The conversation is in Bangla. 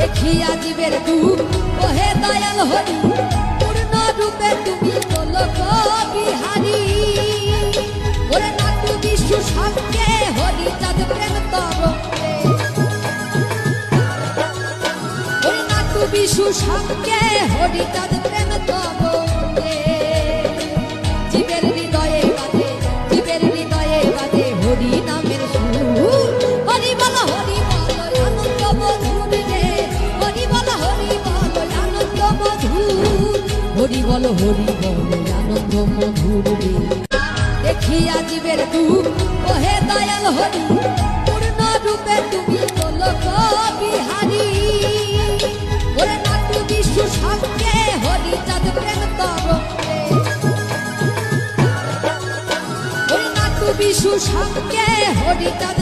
দেখিয়া জীবের দুঃখ ওহে দয়াল হরি পূর্ণ রূপে তুমি গোলক বিহারী ওরে নাটু বিষ্ণু সঙ্গে হরি চাঁদ প্রেম তরঙ্গে ওরে নাটু বিষ্ণু সঙ্গে হরি চাঁদ প্রেম তরঙ্গে জীবের হৃদয়ে বাজে হরি নামের সুর হরি বল আনন্দ মধুর রে হরি বল আনন্দ মধুর হরি বল আনন্দ মধুর রে দেখিয়া জীবের দুঃখ ওহে দয়াল হরি পূর্ণ রূপে তুমি গোলক বিহারী ওরে নাটু বিষ্ণু সঙ্গে হরি চাঁদ প্রেম তরঙ্গে ওরে নাটু বিষ্ণু সঙ্গে হরি চাঁদ